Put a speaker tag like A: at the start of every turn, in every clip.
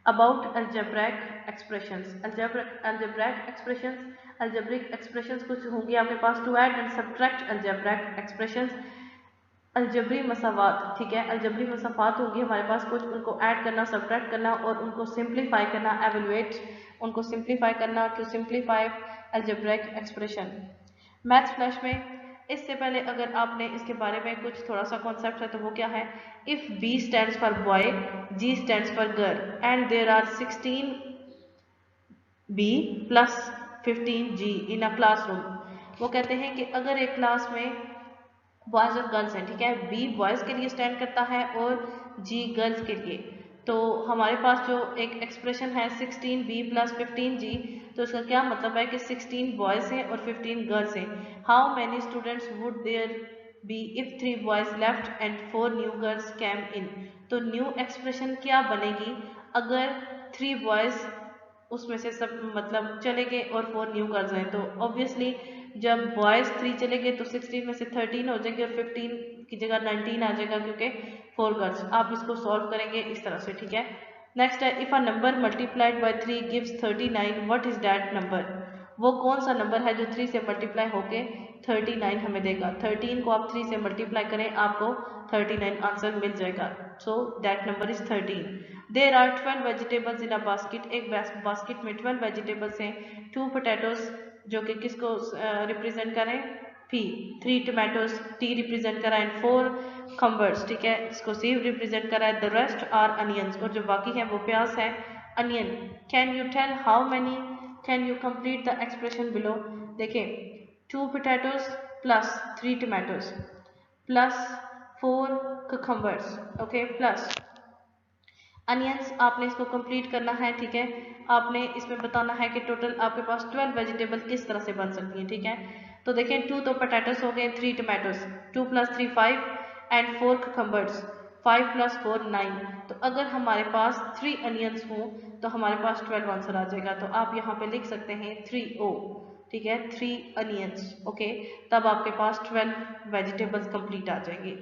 A: About algebraic expressions. Algebraic expressions कुछ होंगे आपके पास। To add and subtract algebraic expressions, अलजबरी मसावात, ठीक है, अलजबरी मसाफात होंगी हमारे पास कुछ, उनको ऐड करना, सब्ट्रैक्ट करना और उनको सिंप्लीफाई करना, एवेलुएट, उनको सिंप्लीफाई करना, to simplify algebraic expression. Maths flash में इससे पहले अगर आपने इसके बारे में कुछ थोड़ा सा कॉन्सेप्ट है तो वो क्या है, if B stands for boy, G stands for girl and there are 16 B plus 15 G in a classroom. वो कहते हैं कि अगर एक क्लास में बॉयज और गर्ल्स हैं, ठीक है, बी बॉयज के लिए स्टैंड करता है और जी गर्ल्स के लिए, तो हमारे पास जो एक एक्सप्रेशन है 16 बी प्लस 15 जी, तो इसका क्या मतलब है कि 16 बॉयज हैं और 15 गर्ल्स हैं। How many students would there be if 3 boys left and 4 new girls came in. तो न्यू एक्सप्रेशन क्या बनेगी अगर 3 बॉयज उसमें से सब मतलब चले गए और 4 न्यू गर्ल्स हैं, तो ऑब्वियसली जब बॉयज 3 चले गए तो 16 में से 13 हो जाएंगे और 15 की जगह 19 आ जाएगा क्योंकि 4 गर्ल्स। आप इसको सॉल्व करेंगे इस तरह से, ठीक है। नेक्स्ट है, if a number multiplied by 3 gives 39 what is that number. वो कौन सा नंबर है जो 3 से मल्टीप्लाई होके 39 हमें देगा। 13 को आप 3 से मल्टीप्लाई करें, आपको 39 आंसर मिल जाएगा। So that number is 13। There are 12 vegetables in a basket, एक बास्केट में 12 वेजिटेबल्स हैं। 2 पोटैटोज जो कि किसको रिप्रेजेंट करें, पी, 3 टोमेटोज टी रिप्रेजेंट करा एंड 4 खम्बर्स, ठीक है, इसको सी रिप्रेजेंट करा है। द रेस्ट आर अनियंस, और जो बाकी है वो प्याज है, onion. Can you tell how many, can you complete the expression below. देखिए 2 potatoes plus 3 tomatoes plus 4 cucumbers, okay, plus onions, आपने इसको कंप्लीट करना है, ठीक है। आपने इसमें बताना है कि टोटल आपके पास 12 वेजिटेबल किस तरह से बन सकती हैं, ठीक है। तो देखें 2 तो पोटैटोस हो गए, 3 tomatoes, 2 plus 3 5 and 4 cucumbers, 5 plus 4 9। तो अगर हमारे पास 3 अनियंस हों तो हमारे पास 12 आंसर आ जाएगा। तो आप यहाँ पे लिख सकते हैं 3O, ठीक है, 3 अनियंस, ओके, तब आपके पास 12 वेजिटेबल्स कंप्लीट आ जाएंगे।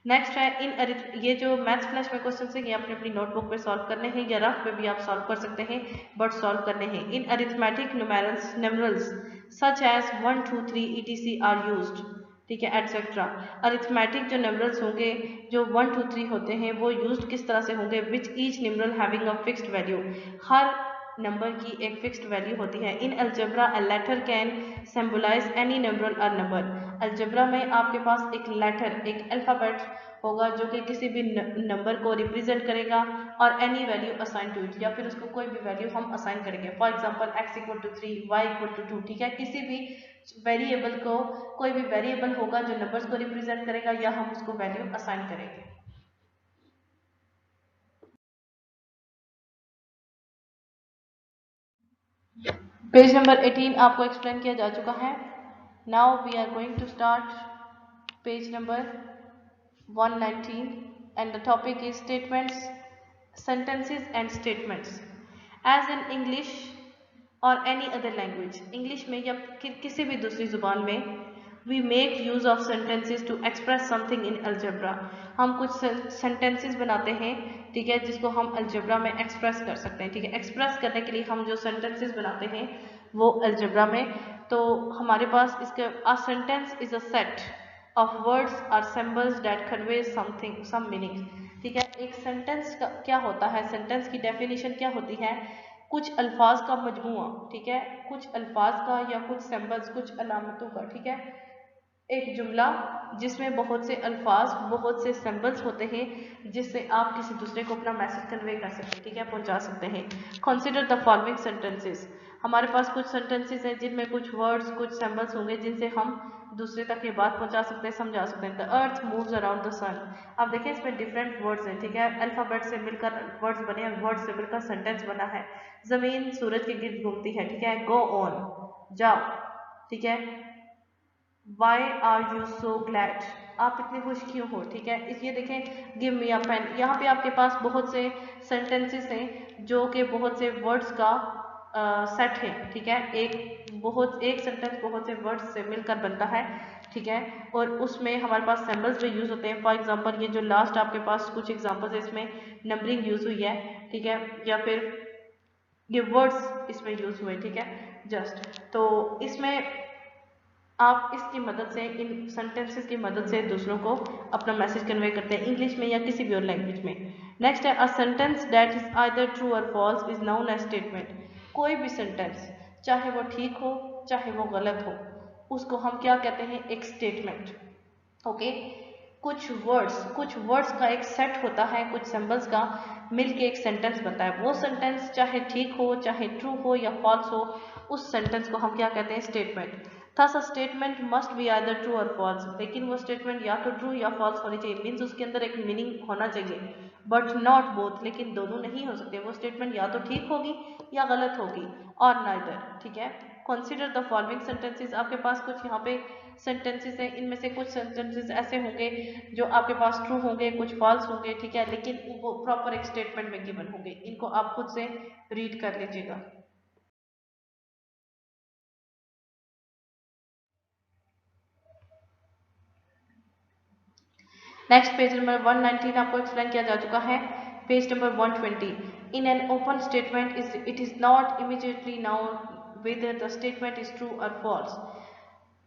A: नेक्स्ट है इन ये जो मैथ्स फ्लैश में क्वेश्चन है ये आपने अपनी नोटबुक पे सॉल्व करने हैं या रफ पे भी आप सॉल्व कर सकते हैं, बट सॉल्व करने हैं। In arithmetic numerals such as 1 2 3 etc are used, ठीक है, एटसेट्रा। अरिथमेटिक जो न्यूमेरल्स होंगे जो 1 2 3 होते हैं वो यूज्ड किस तरह से होंगे, which each numeral having a fixed value, हर नंबर की एक फिक्स्ड वैल्यू होती है। In algebra a letter can symbolise any number a number. Algebra में आपके पास एक लेटर, एक अल्फाबेट होगा जो कि किसी भी नंबर को रिप्रेजेंट करेगा और any value assign to it, या फिर उसको कोई भी वैल्यू हम असाइन करेंगे। For example x equal to 3, y equal to 2, ठीक है, किसी भी वेरिएबल को, कोई भी वेरिएबल होगा जो नंबर्स को रिप्रेजेंट करेगा या हम उसको वैल्यू असाइन करेंगे। पेज नंबर 18 आपको एक्सप्लेन किया जा चुका है। Now we are going to start page number 119 and the topic is statements, sentences and statements. As in English or any other language, English में या किसी भी दूसरी जुबान में, we make use of sentences to express something in algebra. हम कुछ sentences बनाते हैं, ठीक है, जिसको हम algebra में express कर सकते हैं, ठीक है। express करने के लिए हम जो sentences बनाते हैं वो algebra में, तो हमारे पास इसका a sentence is a set of words or symbols that convey something, some meaning, ठीक है। एक सेंटेंस का क्या होता है, सेंटेंस की डेफिनेशन क्या होती है, कुछ अल्फाज का मजमुआ, ठीक है, कुछ अल्फाज का या कुछ सिंबल्स, कुछ अलामतों का, ठीक है, एक जुमला जिसमें बहुत से अल्फाज, बहुत से सिंबल्स होते हैं जिससे आप किसी दूसरे को अपना मैसेज कन्वे कर सकते हैं, ठीक है, पहुंचा सकते हैं। कंसीडर द फॉलोइंग सेंटेंसेस, हमारे पास कुछ सेंटेंसेस हैं जिनमें कुछ वर्ड्स, कुछ सिंबल्स होंगे जिनसे हम दूसरे तक ये बात पहुंचा सकते हैं, समझा सकते हैं। The earth moves around the sun, आप देखें इसमें डिफरेंट वर्ड्स हैं, ठीक है, अल्फाबेट से मिलकर वर्ड्स बने हैं, वर्ड से मिलकर सेंटेंस बना है। जमीन सूरज के गिर्द घूमती है, ठीक है, गो ऑन, जाओ, ठीक है। Why are you so glad, आप इतने खुश क्यों हो, ठीक है। ये देखें गिव मी अ पेन, यहाँ पे आपके पास बहुत से सेंटेंसेस हैं जो कि बहुत से वर्ड्स का सेट है, ठीक है, एक सेंटेंस बहुत से वर्ड्स से मिलकर बनता है। ठीक है, और उसमें हमारे पास सिंबल्स भी यूज़ होते हैं। फॉर एग्जांपल ये जो लास्ट आपके पास कुछ एग्जांपल्स है, इसमें नंबरिंग यूज़ हुई है, ठीक है, या फिर ये वर्ड्स इसमें यूज़ हुए, ठीक है, जस्ट। तो इसमें आप इसकी मदद से, इन सेंटेंसेस की मदद से दूसरों को अपना मैसेज कन्वे करते हैं, इंग्लिश में या किसी भी और लैंग्वेज में। नेक्स्ट है, a sentence that is either true or false is known as statement. कोई भी सेंटेंस, चाहे वो ठीक हो चाहे वो गलत हो, उसको हम क्या कहते हैं, एक स्टेटमेंट। ओके, कुछ वर्ड्स का एक सेट होता है, कुछ सिंबल्स का मिलके एक सेंटेंस बनता है। वो सेंटेंस चाहे ठीक हो चाहे ट्रू हो या फॉल्स हो, उस सेंटेंस को हम क्या कहते हैं, statement. Thus a statement must be either true or false. लेकिन वो स्टेटमेंट या तो ट्रू या फॉल्स होनी चाहिए, मीन्स उसके अंदर एक मीनिंग होना चाहिए, बट नॉट बोथ। लेकिन दोनों नहीं हो सकते, वो स्टेटमेंट या तो ठीक होगी या गलत होगी, और नाइदर, ठीक है। Consider the following sentences. आपके पास कुछ यहाँ पे सेंटेंसेस हैं, इनमें से कुछ सेंटेंसेस ऐसे होंगे जो आपके पास ट्रू होंगे, कुछ फॉल्स होंगे, ठीक है, लेकिन वो प्रॉपर एक स्टेटमेंट में गिवन होंगे। इनको आप खुद से रीड कर लीजिएगा। नेक्स्ट पेज नंबर 119 आपको एक्सप्लेन किया जा चुका है। Page number 120, in an open statement it is not immediately known whether the statement is true or false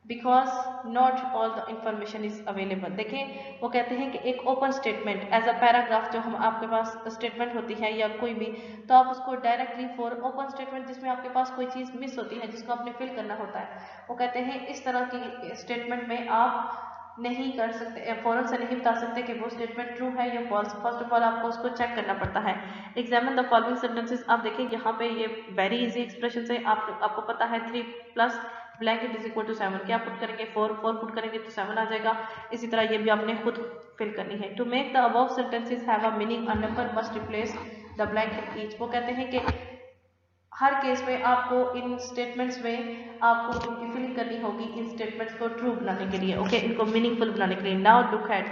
A: because not all the information is available. देखें, वो कहते हैं कि एक open statement as a paragraph जो हम आपके पास स्टेटमेंट होती है या कोई भी, तो आप उसको डायरेक्टली फॉर ओपन स्टेटमेंट जिसमें आपके पास कोई चीज़ मिस होती है जिसको आपने फिल करना होता है, वो कहते हैं इस तरह की स्टेटमेंट में आप नहीं कर सकते, फौरन से नहीं बता सकते कि वो स्टेटमेंट ट्रू है या फॉल्स। फर्स्ट ऑफ ऑल आपको उसको चेक करना पड़ता है। Examine the following sentences. आप देखिए यहाँ पे ये वेरी इजी एक्सप्रेशन है, आपको पता है 3 plus blanket is equal to 7। क्या पुट करेंगे, 4 पुट करेंगे तो 7 आ जाएगा। इसी तरह ये भी आपने खुद फिल करनी है। To make the above sentences have a meaning a number must replace the blank in each. वो कहते हैं कि हर केस में आपको इन स्टेटमेंट्स में आपको इनकी फिलिंग करनी होगी, इन स्टेटमेंट्स को ट्रू बनाने के लिए, ओके, इनको मीनिंगफुल बनाने के लिए। Now look at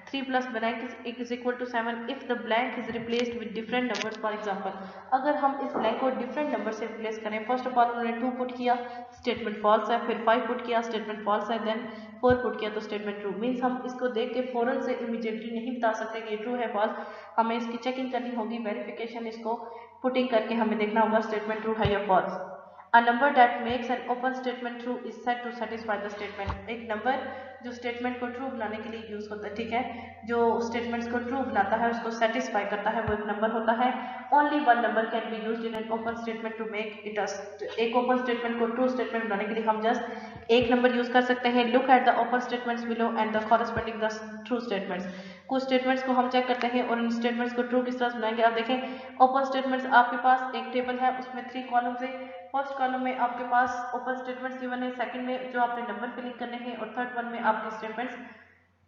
A: 3 plus blank is equal to 7 if the blank is replaced with different numbers. For example, अगर हम इस ब्लैंक को डिफरेंट नंबर से रिप्लेस करें, फर्स्ट ऑफ ऑल उन्होंने 2 पुट किया, स्टेटमेंट फॉल्स है, फिर 5 पुट किया, स्टेटमेंट फॉल्स है, देन 4 पुट किया तो स्टेटमेंट ट्रू। मीन्स हम इसको देख के फौरन से इमीडिएटली नहीं बता सकते कि ये ट्रू है फॉल्स, हमें इसकी चेकिंग करनी होगी, वेरिफिकेशन, इसको पुटिंग करके हमें देखना होगा स्टेटमेंट ट्रू है या false. A number that makes an open statement true is said to satisfy the statement। एक नंबर जो स्टेटमेंट को ट्रू बनाने के लिए यूज होता है, ठीक है, जो स्टेटमेंट्स को ट्रू बनाता है, उसको सेटिस्फाई करता है, वो एक नंबर होता है। Only one number can be used in an open statement to make it a, एक ओपन स्टेटमेंट को ट्रू स्टेटमेंट बनाने के लिए हम जस्ट एक नंबर यूज कर सकते हैं। Look at the open statements below and the corresponding the true statements. कुछ स्टेटमेंट्स को हम चेक करते हैं और इन स्टेटमेंट्स को ट्रू किस तरह से बनाएंगे। आप देखें, ओपन स्टेटमेंट्स आपके पास एक टेबल है, उसमें 3 कॉलम्स है। फर्स्ट कॉलम में आपके पास ओपन स्टेटमेंट्स गिवन है, सेकंड में जो आपने नंबर फिलिंग करने हैं, और थर्ड वन में आपके स्टेटमेंट्स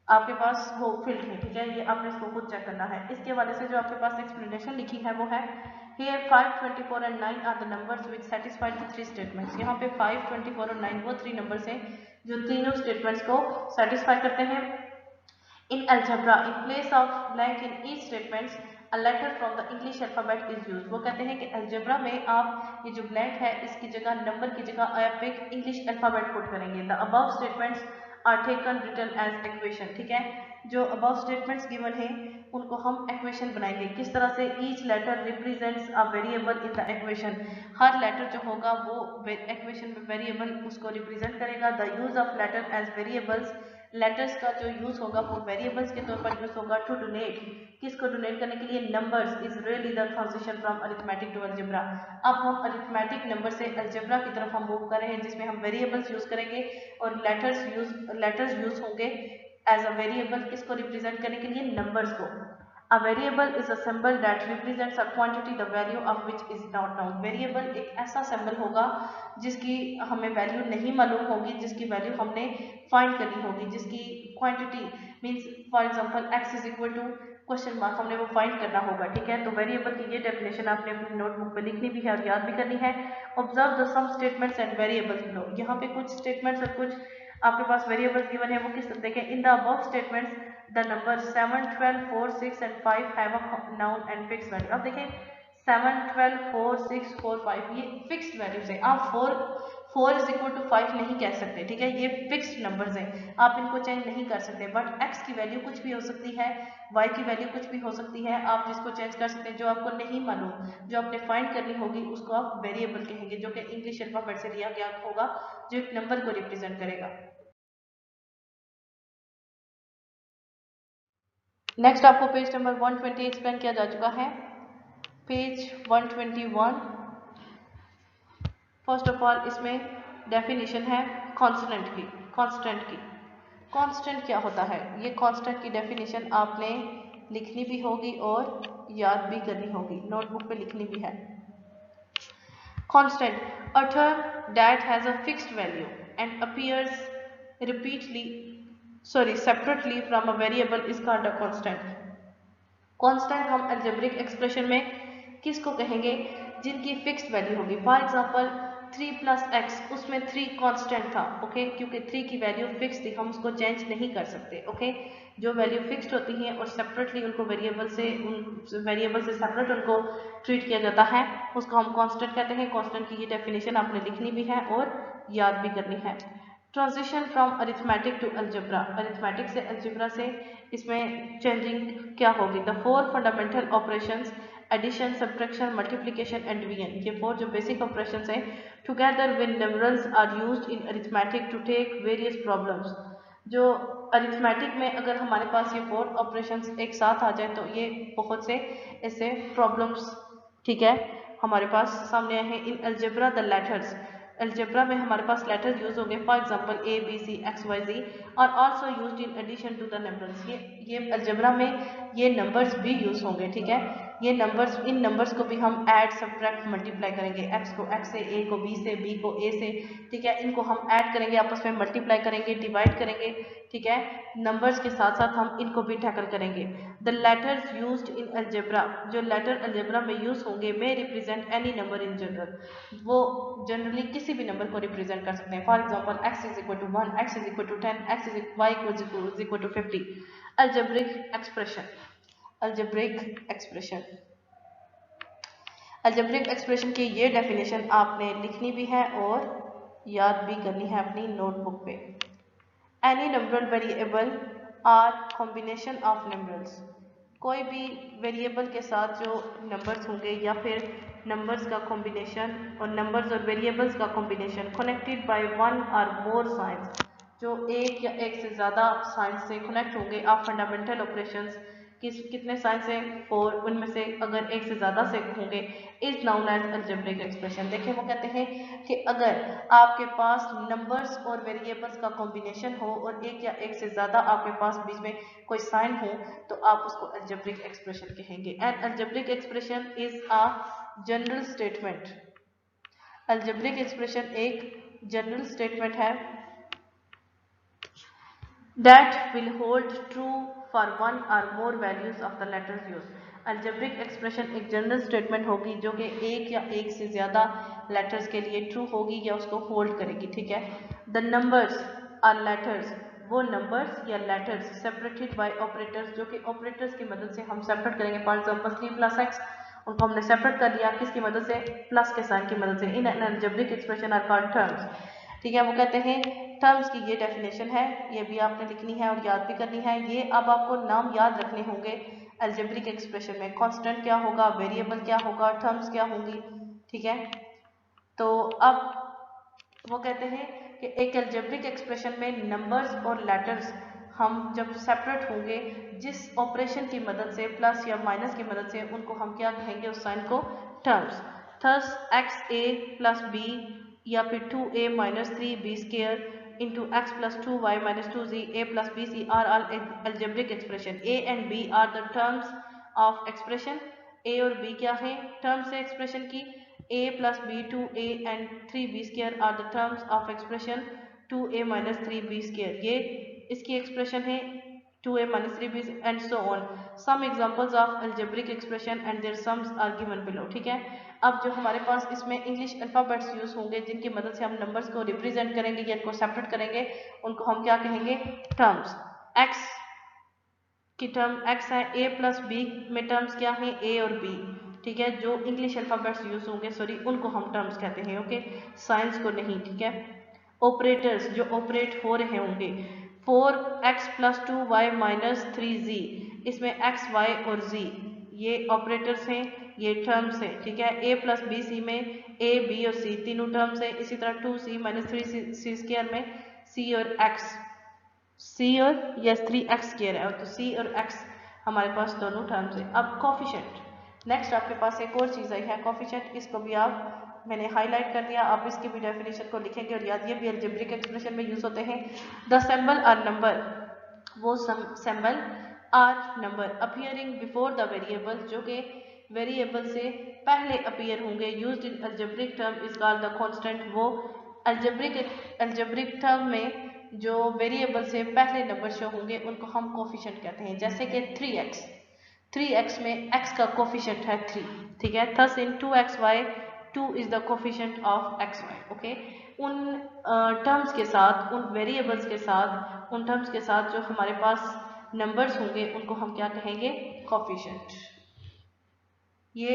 A: आपके पास वो फील्ड है, ठीक है, ये आपने इसको खुद चेक करना है। इसके हवाले से जो आपके पास एक्सप्लेनेशन लिखी है वो है, here 5, 24 and 9 are the numbers which satisfy the 3 statements। यहाँ पे 5, 24 और 9 वो 3 नंबर्स हैं जो तीनों स्टेटमेंट्स को सेटिस्फाई करते हैं। In algebra, in place of blank in each statements, a letter from the English alphabet is used। वो कहते हैं कि अलजेब्रा में आप ये जो ब्लैंक है इसकी जगह, नंबर की जगह आप एक इंग्लिश अल्फाबेट पुट करेंगे। The above statements are taken written as equation, ठीक है, जो अबव स्टेटमेंट्स गिवन है उनको हम इक्वेशन बनाएंगे। किस तरह से, each letter represents a variable in the equation. हर लेटर जो होगा वो इक्वेशन में वेरिएबल उसको रिप्रेजेंट करेगा। The use of letter as variables, letters का जो यूज होगा वो वेरिएबल्स के तौर पर यूज होगा। टू डोनेट, किसको डोनेट करने के लिए, numbers is really the transition from arithmetic to algebra. अब हम अरिथमेटिक नंबर से अलजेब्रा की तरफ हम मूव कर रहे हैं, जिसमें हम वेरिएबल्स यूज करेंगे और लेटर्स यूज होंगे एज अ वेरिएबल, किसको रिप्रेजेंट करने के लिए, नंबर्स को। A variable is a symbol that represents a quantity the value of which is not known। Variable एक ऐसा सिंबल होगा जिसकी हमें वैल्यू नहीं मालूम होगी, जिसकी वैल्यू हमने फाइंड करनी होगी, जिसकी quantity means for example x is equal to question mark, हमने वो फाइंड करना होगा, ठीक है। तो वेरिएबल की ये डेफिनेशन आपने अपनी नोटबुक पे लिखनी भी है और याद भी करनी है। Observe the some statements and variables below. यहाँ पे कुछ स्टेटमेंट्स और कुछ आपके पास वेरिएबल्स गिवन है, वो किस तरह देखें। In the above statements the number 7, 12, 4, 6 and 5 have a noun and fix value. अब देखें 7, 12, 4, 6, 4, 5 ये फिक्स्ड वैल्यूज है। आप 4 इज इक्वल टू 5 नहीं कह सकते, ठीक है, ये फिक्स्ड नंबर्स हैं, आप इनको चेंज नहीं कर सकते। बट x की वैल्यू कुछ भी हो सकती है, y की वैल्यू कुछ भी हो सकती है, आप जिसको चेंज कर सकते हैं। जो आपको नहीं मालूम, जो आपने फाइंड करनी होगी, उसको आप वेरिएबल कहेंगे, जो कि इंग्लिश अल्फाबेट से लिया गया होगा, जो एक नंबर को रिप्रेजेंट करेगा। नेक्स्ट आपको पेज नंबर 120 एक्सप्लेन किया जा चुका है। पेज 121, फर्स्ट ऑफ ऑल इसमें डेफिनेशन है कांस्टेंट की। कांस्टेंट क्या होता है? ये कांस्टेंट की डेफिनेशन आपने लिखनी भी होगी और याद भी करनी होगी, नोटबुक पे लिखनी भी है। Constant, a term that has a fixed value and appears separately from a variable is called a constant. Constant हम अलजेब्रिक एक्सप्रेशन में किसको कहेंगे? जिनकी फिक्स्ड वैल्यू होगी। फॉर एग्जांपल 3 प्लस एक्स, उसमें 3 कांस्टेंट था, ओके, क्योंकि 3 की वैल्यू फिक्स थी, हम उसको चेंज नहीं कर सकते, ओके। जो वैल्यू फिक्स्ड होती हैं और सेपरेटली उनको वेरिएबल से सेपरेट उनको ट्रीट किया जाता है, उसको हम कांस्टेंट कहते हैं। कांस्टेंट की ये डेफिनेशन आपने लिखनी भी है और याद भी करनी है। Transition from arithmetic to algebra, arithmetic से अलजेब्रा से इसमें चेंजिंग क्या होगी? The 4 fundamental operations, addition, subtraction, multiplication and division, ये 4 जो बेसिक ऑपरेशंस हैं, together with numerals are used in arithmetic to take various problems. जो अरिथमेटिक में अगर हमारे पास ये 4 ऑपरेशंस एक साथ आ जाए तो ये बहुत से ऐसे प्रॉब्लम्स, ठीक है, हमारे पास सामने आए हैं। In algebra the letters, algebra में हमारे पास लेटर यूज होंगे। For example A B C X Y Z are also used in addition to the numbers. ये अलजेब्रा में ये नंबर्स भी यूज होंगे, ठीक है। ये नंबर्स, इन नंबर्स को भी हम ऐड, सब्ट्रैक्ट, मल्टीप्लाई करेंगे। एक्स को एक्स से, ए को बी से, बी को ए से, ठीक है, इनको हम ऐड करेंगे, आपस में मल्टीप्लाई करेंगे, डिवाइड करेंगे, ठीक है। नंबर्स के साथ साथ हम इनको भी टैकल करेंगे। The letters used in algebra, जो लेटर अलजेब्रा में यूज होंगे, may represent any number in general, वो जनरली किसी भी नंबर को रिप्रेजेंट कर सकते हैं। For example x is equal to 1, x is equal to 10, x is y is equal to 50। Algebraic expression, algebraic expression, algebraic expression की ये definition आपने लिखनी भी है और याद भी करनी है अपनी नोटबुक पे। Any numeral variable are combination of numbers, कोई भी वेरिएबल के साथ जो नंबर्स होंगे या फिर नंबर्स का कॉम्बिनेशन और नंबर्स और वेरिएबल्स का कॉम्बिनेशन कनेक्टेड बाय वन और मोर साइंस, जो एक या एक से ज़्यादा साइंस से कनेक्ट होंगे। आप फंडामेंटल ऑपरेशंस कितने साइंस से, 4, उनमें से अगर एक से ज़्यादा से होंगे, is known as algebraic expression. देखिए वो कहते हैं कि अगर आपके पास नंबर्स और वेरिएबल्स का कॉम्बिनेशन हो और एक या एक से ज़्यादा आपके पास बीच में कोई साइन हो, तो आप उसको अलजेब्रिक एक्सप्रेशन कहेंगे। And algebraic expression is a general statement, algebraic expression एक जनरल स्टेटमेंट है that will hold true for one or more values of the letters used. algebraic expression एक जनरल स्टेटमेंट होगी जो कि एक या एक से ज़्यादा लेटर्स के लिए ट्रू होगी या उसको होल्ड करेगी, ठीक है। द नंबर्स आर लेटर्स, वो नंबर्स या लेटर्स सेपरेटेड बाय ऑपरेटर्स, जो कि ऑपरेटर्स की मदद से हम सेपरेट करेंगे। फॉर एग्जांपल 3 प्लस एक्स, उनको हमने सेपरेट कर लिया किसकी मदद से? प्लस के साइन की मदद से। In an algebraic expression are called terms, ठीक है। वो कहते हैं टर्म्स की ये डेफिनेशन है, ये भी आपने लिखनी है और याद भी करनी है। ये अब आपको नाम याद रखने होंगे अलजेब्रिक एक्सप्रेशन में। कांस्टेंट क्या होगा, वेरिएबल क्या होगा, टर्म्स क्या होंगी, ठीक है। तो अब वो कहते हैं कि एक अलजेब्रिक एक्सप्रेशन में नंबर्स और लेटर्स हम जब सेपरेट होंगे, जिस ऑपरेशन की मदद से, प्लस या माइनस की मदद से, उनको हम क्या कहेंगे, उस साइन को? Terms. Thus x a plus b या फिर 2a minus 3b square into x plus 2y minus 2z a plus b c are all algebraic expression. a and b are the terms of expression. a और b क्या है? Terms है expression की। a plus b 2a and 3b square are the terms of expression 2a minus 3b square, ये इसकी expression है 2a minus 3b and so on. Some examples of algebraic expression and their sums are given below, ठीक है। अब जो हमारे पास इसमें English alphabets use होंगे जिनकी मदद से हम नंबर्स को रिप्रेजेंट करेंगे या इनको सेपरेट करेंगे, उनको हम क्या कहेंगे? टर्म्स। एक्स की टर्म एक्स है, ए प्लस बी में टर्म्स क्या है? ए और बी, ठीक है, जो इंग्लिश अल्फ़ाबेट्स यूज होंगे सॉरी उनको हम टर्म्स कहते हैं, ओके, साइंस को नहीं, ठीक है। ऑपरेटर्स जो ऑपरेट हो रहे होंगे, 4x + 2y - 3z, इसमें x, y और z ये ऑपरेटर्स हैं, ये टर्म्स हैं, ठीक है। a + b c में a, b और c तीनों टर्म्स हैं। इसी तरह 2c - 3c² में c और x, c और यस 3x² है, तो c और x हमारे पास दोनों टर्म्स हैं। अब कोफिशिएंट, नेक्स्ट आपके पास एक और चीज़ आई है कोफिशिएंट, इसको भी आप मैंने हाईलाइट कर दिया, आप इसकी भी डेफिनेशन को लिखेंगे और याद, ये भी अलजेब्रिक एक्सप्रेशन में यूज होते हैं। द सिंबल आर नंबर, वो symbol are number appearing before the variable, जो कि वेरिएबल से पहले अपीयर होंगे, used in algebraic term is called the constant. वो अलजेब्रिक टर्म में जो वेरिएबल से पहले नंबर शो होंगे उनको हम कोफिशिएंट कहते हैं। जैसे कि 3x में x का कोफिशिएंट है 3, ठीक है। Thus in 2xy 2 is the coefficient of xy, okay. उन टर्म्स के साथ, उन वेरिएबल्स के साथ, उन टर्म्स के साथ जो हमारे पास नंबर्स होंगे उनको हम क्या कहेंगे, कोफिशिएंट। ये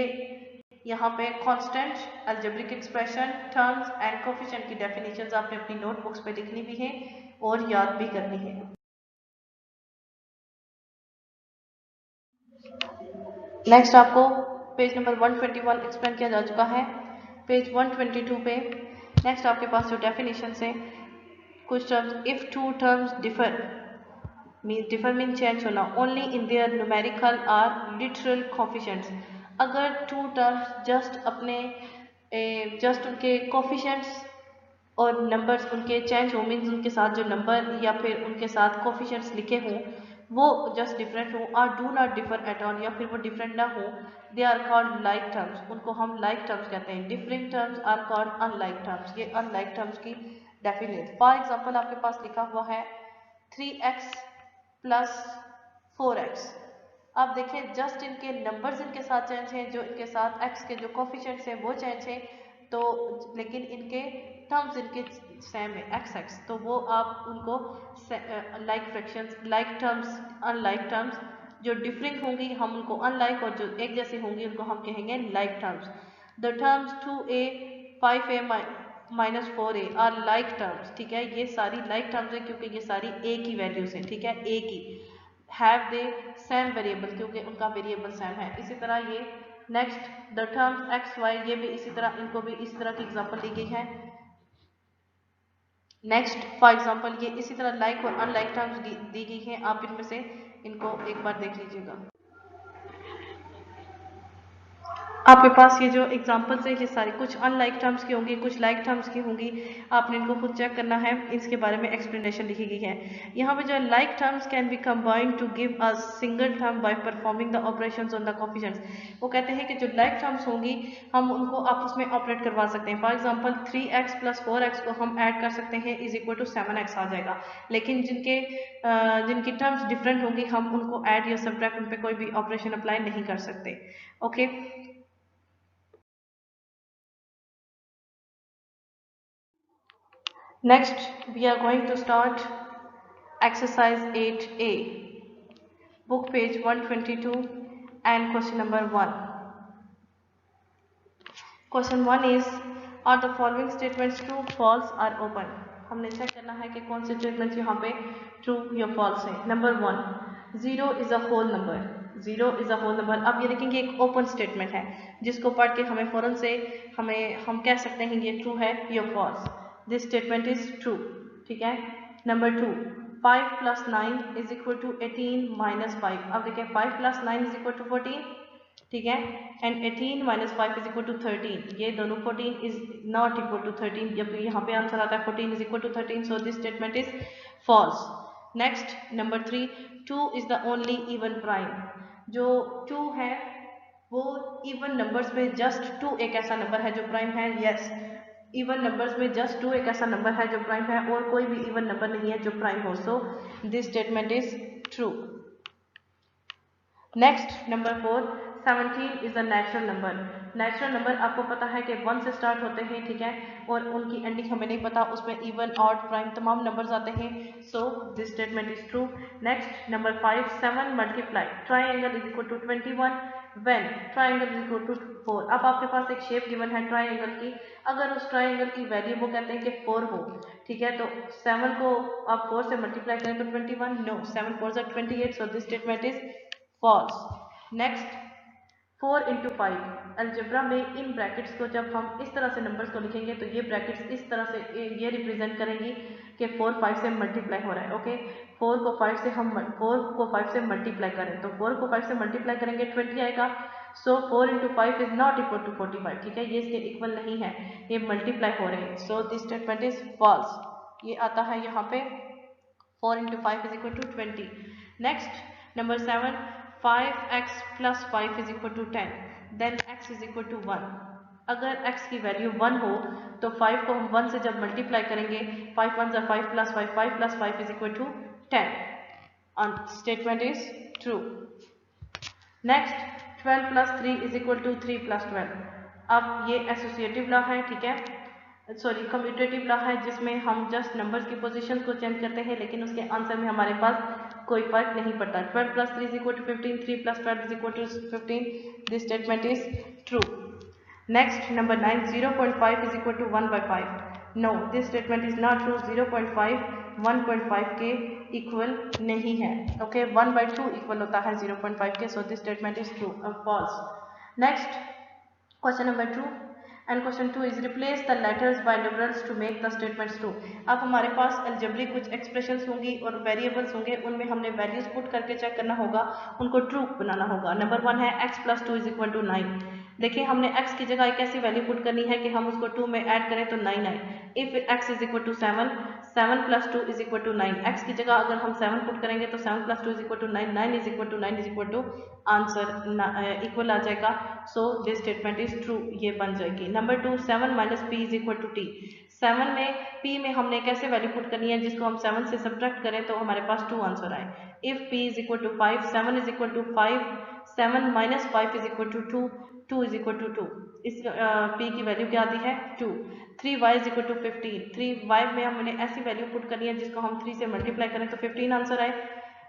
A: यहाँ पे constant, algebraic expression, terms and coefficient की डेफिनेशंस आपने अपनी नोटबुक्स पे लिखनी भी है और याद भी करनी है। नेक्स्ट आपको पेज नंबर 121 एक्सप्लेन किया जा चुका है। पेज 122 पे नेक्स्ट आपके पास जो डेफिनेशंस है, कुछ terms, if two terms differ mean change होना, only in their numerical or literal coefficients. अगर टू टर्म्स जस्ट उनके कोफिशिएंट्स और नंबर्स उनके चेंज हो, मीन्स उनके साथ जो नंबर या फिर उनके साथ कोफिशिएंट्स लिखे हों वो जस्ट डिफरेंट हो, और do not differ at all, या फिर वो डिफरेंट ना हो, they are called like terms, उनको हम लाइक टर्म्स कहते हैं। Differing terms are called unlike terms, ये अनलाइक टर्म्स की डेफिनेशन। फॉर एग्जांपल आपके पास लिखा हुआ है 3x + 4x। आप देखें जस्ट इनके नंबर्स इनके साथ चेंज हैं, जो इनके साथ x के जो कोफिशिएंट्स हैं वो चेंज हैं, तो लेकिन इनके टर्म्स इनके सेम है x, तो वो आप उनको like fractions, like terms, unlike terms, जो डिफरिंग होंगी हम उनको अनलाइक, और जो एक जैसी होंगी उनको हम कहेंगे like terms. The terms 2a 5a - 4a are like terms, ठीक है। ये सारी लाइक टर्म्स है क्योंकि ये सारी a की वैल्यूज हैं, ठीक है, a की। हैव दे सेम वेरिएबल, क्योंकि उनका वेरिएबल सेम है। इसी तरह ये next the terms x y, ये भी इसी तरह, इनको भी इसी तरह की एग्जांपल दी गई है। नेक्स्ट फॉर एग्जांपल ये इसी तरह लाइक और अनलाइक टर्म्स दी गई हैं, आप इनमें से इनको एक बार देख लीजिएगा। आपके पास ये जो एग्जांपल्स है ये सारी कुछ अनलाइक टर्म्स की होंगी, कुछ लाइक टर्म्स की होंगी, आपने इनको खुद चेक करना है, इसके बारे में एक्सप्लेनेशन लिखी गई है। यहाँ पे जो like terms can be combined to give a single term by performing the operations on the coefficients. वो कहते हैं कि जो लाइक टर्म्स होंगी हम उनको आपस में ऑपरेट करवा सकते हैं। फॉर एग्जाम्पल 3x + 4x को हम ऐड कर सकते हैं = 7x आ जाएगा, लेकिन जिनकी टर्म्स डिफरेंट होंगी हम उनको ऐड या सब्ट्रैक्ट, उन पर कोई भी ऑपरेशन अप्लाई नहीं कर सकते, okay. Next, we are going to start exercise 8A, book page 122 and question number 1. Question 1 is, are the following statements true, false or open? हमने चेक करना है कि कौन से स्टेटमेंट यहाँ पे ट्रू या फॉल्स है। Number 1, 0 is a whole number, 0 is a whole number. अब ये देखेंगे एक ओपन स्टेटमेंट है जिसको पढ़ के हमें फौरन से हम कह सकते हैं ये ट्रू है या false. This statement is true, ठीक है। नंबर 2, 5 + 9 = 18 - 5। अब देखिए 5 + 9 = 14, ठीक है, एंड 18 - 5 = 13। ये दोनों 14 इज नॉट इक्वल टू 13, जब यहाँ पे आंसर आता है 14 = 13, so this statement is false. Next number 3, 2 is the only even prime. जो 2 है वो इवन नंबर्स में जस्ट 2 एक ऐसा नंबर है जो प्राइम है। यस, इवन नंबर्स में जस्ट 2 एक ऐसा नंबर है जो प्राइम है और कोई भी इवन नंबर नहीं है जो प्राइम हो, सो this statement is true. Next number 4, 17 is a natural number. Natural number आपको पता है कि 1 से स्टार्ट होते हैं, ठीक है, और उनकी एंडिंग हमें नहीं पता, उसमें इवन ऑड प्राइम तमाम नंबर्स आते हैं, so this statement is true. Next number 5, 7 × triangle = 21, when triangle is equal to 4। अब आपके पास एक शेप गिवन है ट्राइंगल की, अगर उस ट्राइंगल की वैल्यू वो कहते हैं कि 4 हो, ठीक है, तो 7 को आप 4 से मल्टीप्लाई करें तो 21, no, 7 4 are 28, so this statement is false. Next 4 into 5 algebra में इन ब्रैकेट्स को जब हम इस तरह से नंबर्स को लिखेंगे तो ये ब्रैकेट्स इस तरह से ये रिप्रेजेंट करेंगी कि 4 5 से मल्टीप्लाई हो रहा है। ओके, 4 को 5 से मल्टीप्लाई करें तो 4 को 5 से मल्टीप्लाई करेंगे 20 आएगा। So 4 into 5 is not equal to 45, ठीक है, ये इसके इक्वल नहीं है, ये मल्टीप्लाई हो रहे हैं। So this statement is false. ये आता है यहाँ पे 4 into 5 is equal to 20। Next number 7, 5x plus 5 is equal to 10, then x is equal to 1। अगर x की वैल्यू 1 हो तो 5 को हम 1 से जब मल्टीप्लाई करेंगे 5 1 5 plus 5 5 plus 5 is equal to 10 and statement is true. Next 12 plus 3 is equal to 3 plus 12। अब ये एसोसिएटिव लॉ है, ठीक है, सॉरी कम्यूटेटिव लॉ है, जिसमें हम जस्ट नंबर्स की पोजीशन को चेंज करते हैं, लेकिन उसके आंसर में हमारे पास कोई फर्क नहीं पड़ता। 12 plus 3 is equal to 15, 3 plus 12 is equal to 15, this statement is true. Next number 9, 0.5 is equal to 1/5, no, this statement is not true. 0.5 1.5 के इक्वल नहीं है। ओके, 1/2 इक्वल होता है 0.5 के, so this statement is true false. Next question number 2 and question 2 is replace the letters by numerals to make the statements true. अब हमारे पास algebraic कुछ expressions होंगी और वेरिएबल्स होंगे, उनमें हमने वैल्यूज पुट करके चेक करना होगा, उनको ट्रू बनाना होगा। नंबर 1 है x plus 2 is equal to 9। देखिए हमने x की जगह एक ऐसी वैल्यू पुट करनी है कि हम उसको 2 में ऐड करें तो 9 आए। If x is equal to 7, 7 plus 2 is equal to 9, x की जगह अगर हम 7 पुट करेंगे तो 7 plus 2 is equal to 9, 9 is equal to 9 is equal to answer equal आ जाएगा। So this statement is true, ये बन जाएगी। Number 2, 7 minus P is equal to T. 7 में p में हमने कैसे वैल्यू पुट करनी है जिसको हम 7 से सब्ट्रैक्ट करें तो हमारे पास 2 आंसर आए। If p is equal to 5, 7 is equal to 5, 7 minus 5 is equal to 2, 2 is equal to 2, इस p की वैल्यू क्या आती है 2। 3y is equal to 15, 3y में हमने ऐसी वैल्यू पुट करनी है जिसको हम 3 से मल्टीप्लाई करें तो 15 आंसर आए।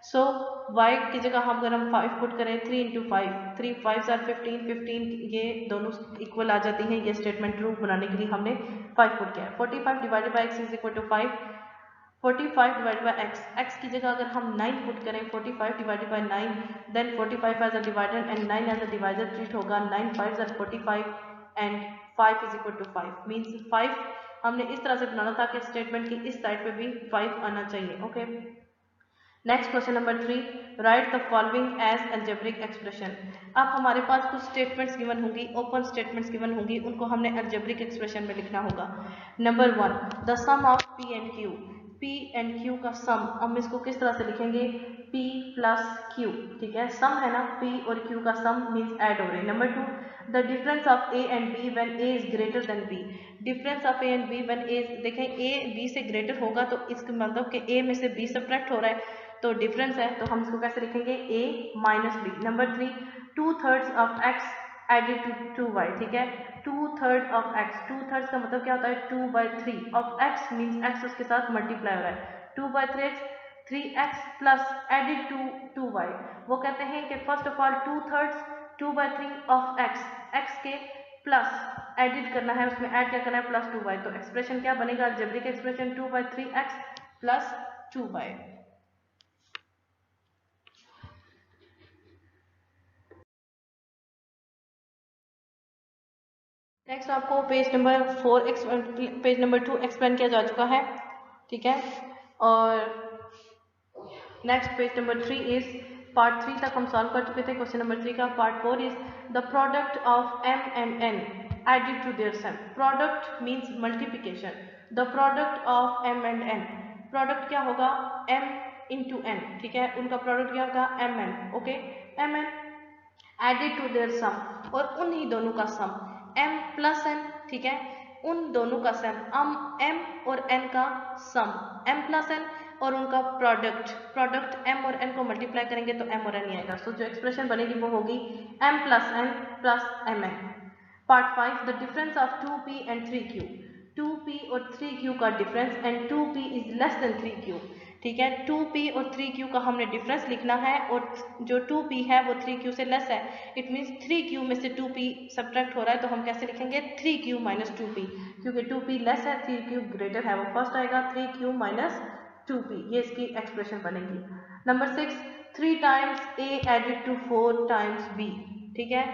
A: सो y की जगह हम अगर हम 5 पुट करें 3 इंटू 5, 3 5 आर 15, 15 ये दोनों इक्वल आ जाती हैं। ये स्टेटमेंट ट्रू बनाने के लिए हमने 5 पुट किया है। 45 divided by x is equal to 5, 45 divided by x, x की जगह अगर हम 9 पुट करें 45 divided by 9, then 45 as a divider and 9 as a divider treat होगा। 9 5 are 45 and 5 is equal to 5 means 5 हमने इस तरह से बनाना था कि स्टेटमेंट की इस साइड पे भी 5 आना चाहिए। Okay, next question number 3, write the following as algebraic expression. अब हमारे पास कुछ स्टेटमेंट्स गिवन होंगी, ओपन स्टेटमेंट्स गिवन होंगी, उनको हमने अलजेब्रिक एक्सप्रेशन में लिखना होगा। Number 1, the sum of p and q, p and q का सम हम इसको किस तरह से लिखेंगे, p प्लस q, ठीक है, सम है ना, p और q का सम मीन्स ऐड हो रहे हैं। Number 2, the difference of a and b when a is greater then b, difference of a and b when a, देखें a b से ग्रेटर होगा तो इसका मतलब कि a में से b सब्ट्रैक्ट हो रहा है तो डिफरेंस है, तो हम इसको कैसे लिखेंगे a minus b. Number 3, 2/3 of x added to 2y, ठीक है, 2/3 ऑफ x, 2/3 का मतलब क्या होता है 2/3 ऑफ x मीन्स x उसके साथ मल्टीप्लाई हो रहा है, 2/3 3x plus added to 2y। वो कहते हैं कि first of all 2/3 2/3 of x, x के प्लस एडिट करना है, उसमें ऐड क्या करना है प्लस 2y, तो एक्सप्रेशन क्या बनेगा algebraic expression 2/3x plus 2y। Next आपको पेज नंबर 2 एक्सप्लेन किया जा चुका है, ठीक है, और next page number 3 is part 3 तक हम सॉल्व कर चुके थे क्वेश्चन नंबर 3 का। Part 4 is the product of m and n added to their sum. Product means multiplication, the product of m and n, product क्या होगा m इंटू n, ठीक है, उनका प्रोडक्ट क्या होगा mn, okay, mn added to their sum, और उन्हीं दोनों का सम m प्लस n, ठीक है, उन दोनों का सम m और n का सम m प्लस n और उनका प्रोडक्ट, प्रोडक्ट m और n को मल्टीप्लाई करेंगे तो m और n ही आएगा। सो जो एक्सप्रेशन बनेगी वो होगी m plus n plus mn। Part 5, the difference of 2p and 3q, 2p और 3q का difference and 2p is less than 3q, ठीक है। 2p और 3q का हमने डिफरेंस लिखना है और जो 2p है वो 3q से लेस है। इट मीन्स 3q में से 2p सब्ट्रैक्ट हो रहा है तो हम कैसे लिखेंगे 3q माइनस 2p, क्योंकि 2p लेस है 3q ग्रेटर है, वो फर्स्ट आएगा 3q माइनस 2p, ये इसकी एक्सप्रेशन बनेगी। Number 6, 3 times a added to 4 times b। ठीक है,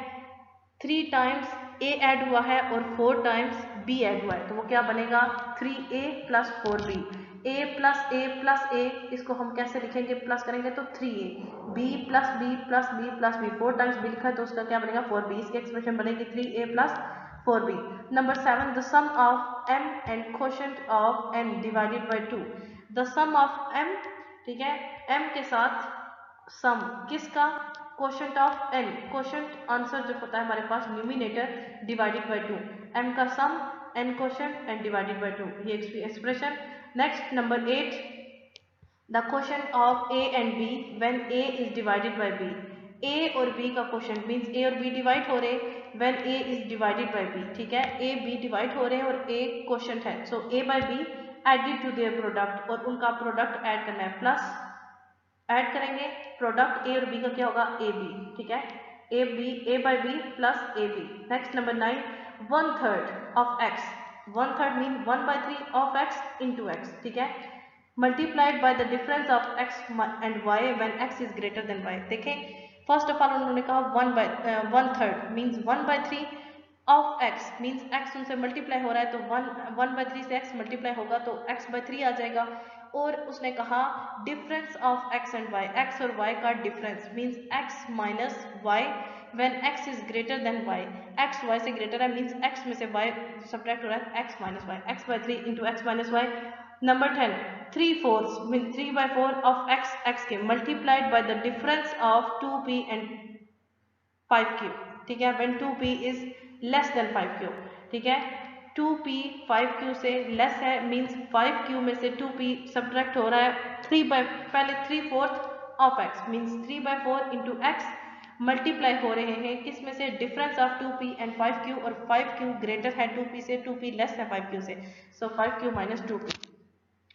A: 3 टाइम्स a ऐड हुआ है और 4 टाइम्स b ऐड हुआ है, तो वो क्या बनेगा 3a plus 4b। a plus a plus a, इसको हम कैसे लिखेंगे, प्लस करेंगे तो 3a, b plus b plus b plus b, 4 times b लिखा है तो उसका क्या बनेगा 4b, इसकी एक्सप्रेशन बनेगी 3a plus 4b। Number 7, the sum of m and quotient of n divided by 2। The sum of m, ठीक है, m के साथ सम किसका, quotient of n, quotient answer जो होता है हमारे पास न्यूमिनेटर डिवाइडेड बाय 2, m का sum n quotient and divided by 2, ये expression. Next number 8, the quotient of a and b when a is divided by b। a और b का quotient means a और b डिवाइड हो रहे when a is divided by b। ठीक है, a b divide हो रहे हैं और a क्वोशंट है, so a by b added to their product, और उनका प्रोडक्ट ऐड करना है, प्लस ऐड करेंगे प्रोडक्ट ए और बी का क्या होगा ए बी। ठीक है, A by B plus A B. Next number 9, 1/3 of X, 1/3 mean 1/3 of X into X. ठीक है, multiplied by the difference of X and Y when X is greater than Y. देखें, first of all उन्होंने कहा 1/3 means 1/3 of x, means x उनसे multiply हो रहा है तो 1/3 से एक्स मल्टीप्लाई होगा तो x/3 आ जाएगा। और उसने कहा difference of X and Y, X और वाई का difference means X minus Y when X is greater than Y, X Y से ग्रेटर है मीन्स एक्स में से वाई सब्ट्रैक्ट हो रहा है, X minus Y, x/3 into X minus Y. Number 10, 3/4 mean 3/4 of X, X के multiplied by the difference of 2p and 5q। ठीक है, when 2p is less than 5q। ठीक है, 2p 5q से less है मींस 5q में से 2p subtract हो रहा है, पहले 3/4 of x means 3/4 into x multiply हो रहे हैं किस में से, difference of 2p and 5q, और 5q ग्रेटर है 2p से, 2p लेस है 5q से, सो 5q minus 2p।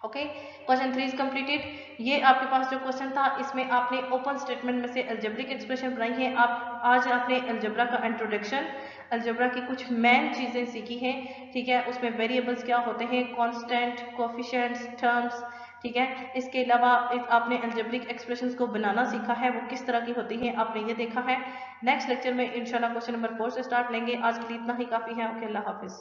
A: Okay, question 3 is completed. ये आपके पास जो क्वेश्चन था इसमें आपने ओपन स्टेटमेंट में से अलजेब्रिक एक्सप्रेशन बनाई है। आप आज आपने अलजेब्रा का इंट्रोडक्शन, अलजेब्रा की कुछ मेन चीज़ें सीखी हैं। ठीक है, उसमें वेरिएबल्स क्या होते हैं, कांस्टेंट, कोफिशिएंट्स, टर्म्स। ठीक है, इसके अलावा आपने अलजेब्रिक एक्सप्रेशंस को बनाना सीखा है, वो किस तरह की होती हैं आपने ये देखा है। नेक्स्ट लेक्चर में इंशाल्लाह क्वेश्चन नंबर 4 से स्टार्ट लेंगे। आज के लिए इतना ही काफ़ी है। ओके, अल्लाह हाफिज़।